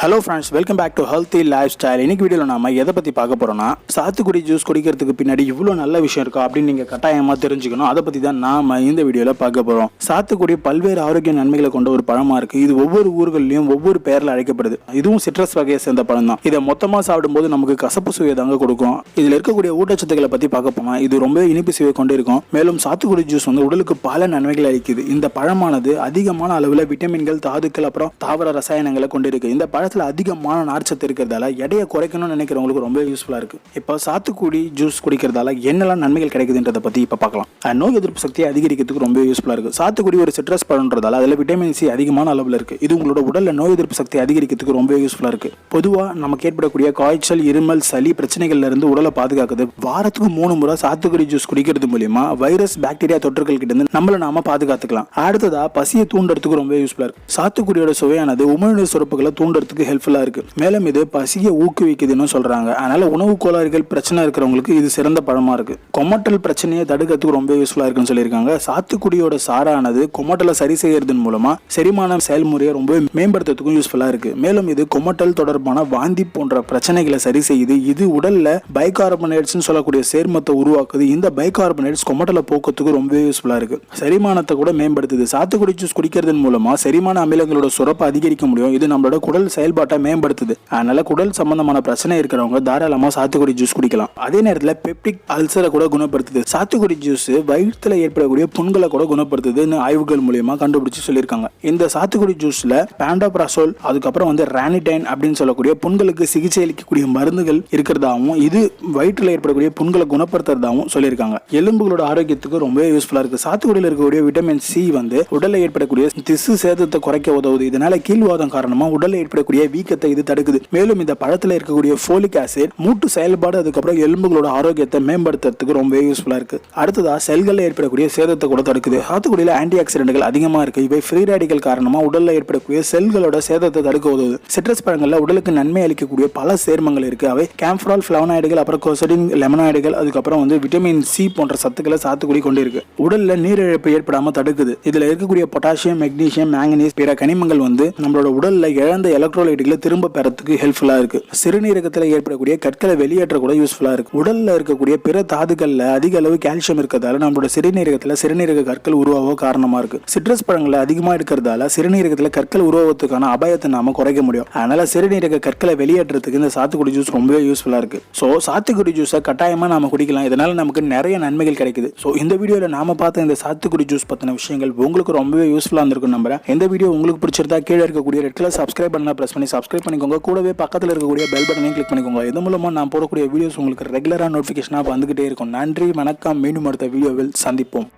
Hello friends, welcome back to healthy lifestyle. இன்னைக்கு வீடியோவில் நாம எதை பற்றி பார்க்க போகிறோம்னா, சாத்துக்குடி ஜூஸ் குடிக்கிறதுக்கு பின்னாடி இவ்வளோ நல்ல விஷயம் இருக்கா அப்படின்னு நீங்கள் கட்டாயமாக தெரிஞ்சுக்கணும். அதை பற்றி தான் நாம் இந்த வீடியோவில் பார்க்க போகிறோம். சாத்துக்குடி பல்வேறு ஆரோக்கிய நன்மைகளை கொண்ட ஒரு பழமாக இருக்குது. இது ஒவ்வொரு ஊர்கள்லையும் ஒவ்வொரு பெயரில் அழைக்கப்படுது. இதுவும் சிட்ரஸ் வகையை சேர்ந்த பழம் தான். இதை மொத்தமாக சாப்பிடும்போது நமக்கு கசப்பு சுவையை தாங்க கொடுக்கும். இதில் இருக்கக்கூடிய ஊட்டச்சத்துக்களை பற்றி பார்க்க போனால் இது ரொம்ப இனிப்பு சுவை கொண்டு இருக்கும். மேலும் சாத்துக்குடி ஜூஸ் உடலுக்கு பல நன்மைகளை அளிக்குது. இந்த பழமானது அதிகமான அளவில் விட்டமின்கள், தாதுக்கள், அப்புறம் தாவர ரசாயனங்களை கொண்டிருக்கு. இந்த அதிகமான நார்ச்சத்து இருக்கிறதால எடையை குறைக்கணும்னு நினைக்கிறவங்களுக்கு ரொம்ப யூஸ்ஃபுல்லா இருக்கு. இப்போ சாத்துக்குடி ஜூஸ் குடிக்கிறதால என்னெல்லாம் நன்மைகள் கிடைக்குதுன்றதை பத்தி இப்ப பார்க்கலாம். நோய் எதிர்ப்பு சக்தியை அதிகரிக்கிறதுக்கு ரொம்ப யூஸ்ஃபுல்லா இருக்கு. சாத்துக்குடி ஒரு சிட்ரஸ் பழம்ன்றதால அதுல விட்டமின் சி அதிகமான அளவுல இருக்கு. இது உங்களோட உடல்ல நோய் எதிர்ப்பு சக்தியை அதிகரிக்கிறதுக்கு ரொம்ப யூஸ்ஃபுல்லா இருக்கு. பொதுவா நமக்கு ஏற்படக்கூடிய காய்ச்சல், இருமல், சளி பிரச்சனைகள்ல இருந்து உடலை பாதுகாக்குது. வாரத்துக்கு 3 முறை சாத்துக்குடி ஜூஸ் குடிக்கிறது மூலமா வைரஸ், பாக்டீரியா தொற்றுகள் கிட்ட இருந்து நம்மள நாம பாதுகாத்துக்கலாம். அடுத்ததா பசியை தூண்டுறதுக்கு ரொம்ப யூஸ்ஃபுல்லா இருக்கு. சாத்துக்குடியோட சுவையானது உமிழ்நீர் சுரப்புகளை தூண்டுறதுக்கு ஹெல்ப்ஃபுல்லா இருக்கு. மேலும் இது பசியை ஊக்குவிக்குதுன்னு சொல்றாங்க. அதனால உணவு கோளாறுகள் பிரச்சனை இருக்கிறவங்களுக்கு இது சிறந்த பழமா இருக்கு. கொமட்டல் பிரச்சனையை தடுக்கிறதுக்கு ரொம்ப யூஸ்ஃபுல்லா இருக்குன்னு சொல்லியிருக்காங்க. சாத்துக்குடியோட சாரானது கொமட்டலை சரி செய்யறதன் மூலமா செரிமான செயல்முறையை ரொம்ப மேம்படுத்துறதுக்கும் யூஸ்ஃபுல்லா இருக்கு. மேலும் இது கொமட்டல் தொடர்பான வாந்தி போன்ற பிரச்சனைகளை சரி செய்யுது. இது உடல்ல பைகார்பனேட்ஸ் சொல்லக்கூடிய சேர்மத்தை உருவாக்குது. இந்த பைகார்பனேட்ஸ் கொமட்டலை போக்குறதுக்கு ரொம்ப யூஸ்ஃபுல்லா இருக்கு. செரிமானத்தை கூட மேம்படுத்துது. சாத்துக்குடி ஜூஸ் குடிக்கிறதன் மூலமா செரிமான அமிலங்களோட சுரப்பை அதிகரிக்க முடியும். இது நம்மளோட குடல் செயல்பாட்டை மேம்படுத்துது. அதனால குடல் சம்பந்தமான பிரச்சனை இருக்கிறவங்க தாராளமா சாத்துக்குடி ஜூஸ் குடிக்கலாம். அதே நேரத்தில் பெப்டிக் அல்சரை கூட குணப்படுத்துது. சாத்துக்குடி ஜூஸ் வயிற்றுல ஏற்படக்கூடிய புண்களை கூட குணப்படுத்துதுன்னு ஆய்வுகள் மூலமா கண்டுபிடிச்சு சொல்லியிருக்காங்க. இந்த சாத்துக்குடி ஜூஸ்ல பேண்டோபிராசோல், அதுக்கப்புறம் ரானிடைன் அப்படின்னு சொல்லக்கூடிய புண்களுக்கு சிகிச்சை அளிக்கக்கூடிய மருந்துகள் இருக்கிறதாவும், இது வயிற்றுல ஏற்படக்கூடிய புண்களை குணப்படுத்துறதாவும் சொல்லியிருக்காங்க. எலும்புகளோட ஆரோக்கியத்துக்கு ரொம்ப யூஸ்ஃபுல்லா இருக்கு. சாத்துக்குடியில் இருக்கக்கூடிய விட்டமின் சி உடல்ல ஏற்படக்கூடிய திசு சேதத்தை குறைக்க உதவுது. இதனால கீழ்வாதம் காரணமா உடல்ல ஏற்படக்கூடிய வீக்கத்தை இது தடுக்குது. மேலும் இந்த பழத்துல இருக்கக்கூடிய ஃபோலிக் ஆசிட் மூட்டு செயல்பாடு, அதுக்கப்புறம் எலும்புகளோட ஆரோக்கியத்தை மேம்படுத்துறதுக்கு ரொம்ப யூஸ்ஃபுல்லா இருக்கு. அடுத்ததா செல்கள்ல ஏற்படக்கூடிய சேதத்தை கூட தடுக்குது. சாத்துக்குடியில ஆன்டி ஆக்சிடென்ட்கள் அதிகமா இருக்கு. இவை ஃப்ரீ ரேடிக்கல் காரணமா உடல்ல ஏற்படக்கூடிய செல்களோட சேதத்தை தடுக்க உதவுது. சிட்ரஸ் பழங்கள்ல உடலுக்கு நன்மை அளிக்கக்கூடிய பல சேர்மங்கள் இருக்கு. அவை கேம்ஃபரால், ஃபிளவனாய்டுகள், அப்புறம் கொசடின், லெமனாய்டுகள், அதுக்கப்புறம் விட்டமின் சி போன்ற சத்துக்களை சாத்துக்குடி கொண்டு இருக்கு. உடல்ல நீரிழப்பு ஏற்படாம தடுக்குது. இதுல இருக்கக்கூடிய பொட்டாசியம், மெக்னீசியம், மேங்கனீஸ், பிற கனிமங்கள் நம்மளோட உடல்ல இழந்த எலக்ட்ரோலைட்டுகளை திரும்ப பெறத்துக்கு ஹெல்ப்ஃபுல்லா இருக்கு. சிறுநீரகத்துல ஏற்படக்கூடிய கற்களை வெளியேற்ற கூட யூஸ்ஃபுல்லா இருக்கு. உடல்ல இருக்கக்கூடிய பிற தாதுக்கள்ல அதிக அளவு கால்சியம் இருக்கிறதால நம்மளோட சிறுநீரக கற்கள் உருவாக காரணமா இருக்கு. சிட்ரஸ் பழங்களை அதிகமா எடுக்கிறதால சிறுநீரகத்துல கற்கள் உருவாவதுக்கான அபாயத்தை நாம குறைக்க முடியும். அதனால சிறுநீரக கற்களை வெளியேற்றத்துக்கு இந்த சாத்துக்குடி ஜூஸ் ரொம்பவே யூஸ்ஃபுல்லா இருக்கு. சோ சாத்துக்குடி ஜூஸை கட்டாயமா நாம குடிக்கலாம். இதனால நமக்கு நிறைய நன்மைகள் கிடைக்குது. சோ இந்த வீடியோல நாம பார்த்த இந்த சாத்துக்குடி ஜூஸ் பத்தின விஷயங்கள் உங்களுக்கு ரொம்பவே யூஸ்ஃபுல்லா இருந்திருக்கும் நம்புறேன். இந்த வீடியோ உங்களுக்கு பிடிச்சிருந்தா கீழே இருக்கக்கூடிய ரெட் கலர் சப்ஸ்கிரைப் பண்ணா பிரஸ் பண்ணி சப்ஸ்கிரைப் பண்ணிக்கோங்க. கூடவே பக்கத்தில் இருக்கக்கூடிய பெல் பட்டனையும் கிளிக் பண்ணிக்கோங்க. இது மூலமா நான் போடக்கூடிய வீடியோஸ் உங்களுக்கு ரெகுலரா நோட்டிபிகேஷனா வந்துகிட்டே இருக்கும். நன்றி, வணக்கம். மீண்டும் அடுத்த வீடியோவில் சந்திப்போம்.